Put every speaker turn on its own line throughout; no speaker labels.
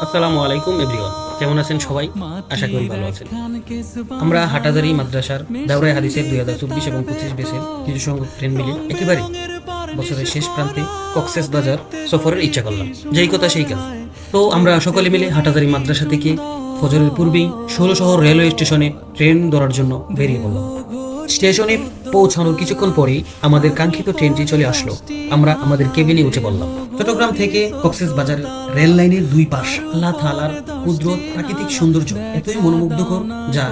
আসসালামু আলাইকুম এভরিওয়ান, কেমন আছেন সবাই? আশা করি ভালো আছেন। আমরা হাটাজারি মাদ্রাসার দাওরায়ে হাদিসের 2024 এবং 25 ব্যাচের কিছু সংখ্যক ফ্রেন্ড মিলে একেবারে বছরের শেষ প্রান্তে কক্সেস বাজার সফরের ইচ্ছা করলাম। যেই কথা সেই কাজ। তো আমরা সকলে মিলে হাটাজারি মাদ্রাসা থেকে ফজরের পূর্বেই 16 শহর রেলওয়ে স্টেশনে ট্রেন ধরার জন্য বেরিয়ে পড়লাম। স্টেশনে পৌঁছানোর কিছুক্ষণ পরেই আমাদের কাঙ্ক্ষিত ট্রেনটি চলে আসলো। আমরা আমাদের কেবিনে উঠে পড়লাম। চট্টগ্রাম থেকে কক্সেস বাজার রেল লাইনের দুই পাশ আল্লাহ তাআলার কুদরত, প্রাকৃতিক সৌন্দর্য এতই মনোমুগ্ধকর যা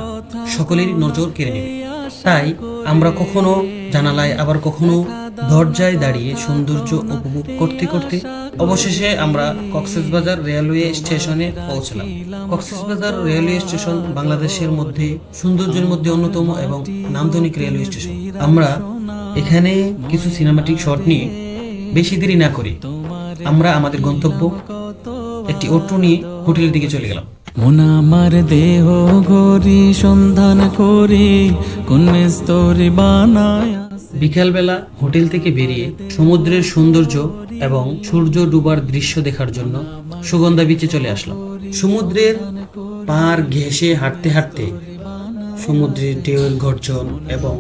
সকলেরই নজর কেড়ে নেবে। তাই আমরা কখনো জানালায় আবার কখনো দরজায় দাঁড়িয়ে সৌন্দর্য উপভোগ করতে করতে অবশেষে আমরা কক্সবাজার রেলওয়ে স্টেশনে পৌঁছলাম। কক্সবাজার রেলওয়ে স্টেশন বাংলাদেশের মধ্যে সৌন্দর্যের মধ্যে অন্যতম এবং নান্দনিক রেলওয়ে স্টেশন। আমরা এখানে কিছু সিনেমাটিক শট নিয়ে বেশি দেরি না করি আমরা আমাদের গন্তব্য একটি অটো নিয়ে হোটেলের দিকে চলে গেলাম।
মন আমার দেহ গরি সন্ধান করি কোন স্তরে বানায়।
বিকালবেলা হোটেল থেকে বেরিয়ে সমুদ্রের সৌন্দর্য এবং সূর্য ডুবার দৃশ্য দেখার জন্য সুগন্ধা বিচে চলে আসলাম। সমুদ্রের পার ঘেঁষে হাঁটতে হাঁটতে সমুদ্রের ঢেউয়ের গর্জন এবং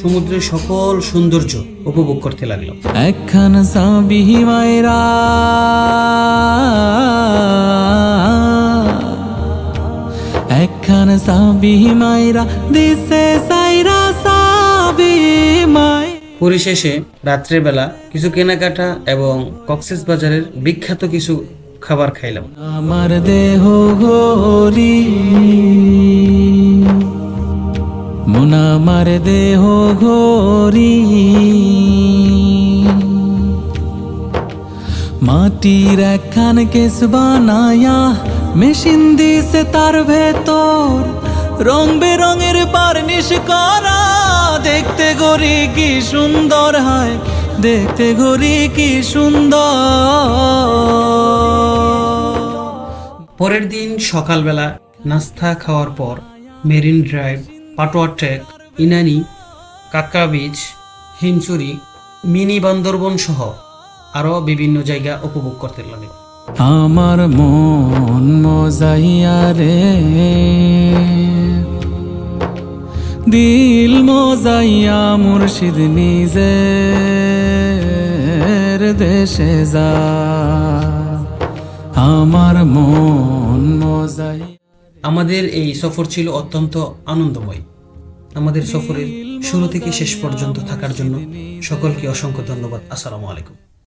সমুদ্রের সকল সৌন্দর্য উপভোগ করতে লাগলাম।
একখান সাবি মায়রা একখান সাবি মায়রা দিছে সাইরা সাবি মাই।
পরিশেষে রাত্রের বেলা কিছু কেনাকাটা এবং কক্সেস বাজারের বিখ্যাত কিছু খাবার খাইলাম।
আমার দেহ গরি মন আমার দেহ গরি মাটির একখান কেস বানায়া মেশিন দিছে তার ভেতর রং বেরঙের বার্নিশ করা। দেখতে গরি কি সুন্দর হয়, দেখতে গরি কি সুন্দর।
পরের দিন সকালবেলা নাস্তা খাওয়ার পর মেরিন ড্রাইভ, পাটোয়া ট্রেক, ইনানি, কাঁকড়া বিচ, হিমচুরি, মিনি বান্দরবন সহ আরো বিভিন্ন জায়গা উপভোগ করতে লাগলাম।
আমার মন মজাইয়া রে দিল মজাইয়া মুর্শিদ নিজের দেশে যা। আমার মন মজাই।
আমাদের এই সফর ছিল অত্যন্ত আনন্দময়। আমাদের সফরের শুরু থেকে শেষ পর্যন্ত থাকার জন্য সকলকে অসংখ্য ধন্যবাদ। আসসালামু আলাইকুম।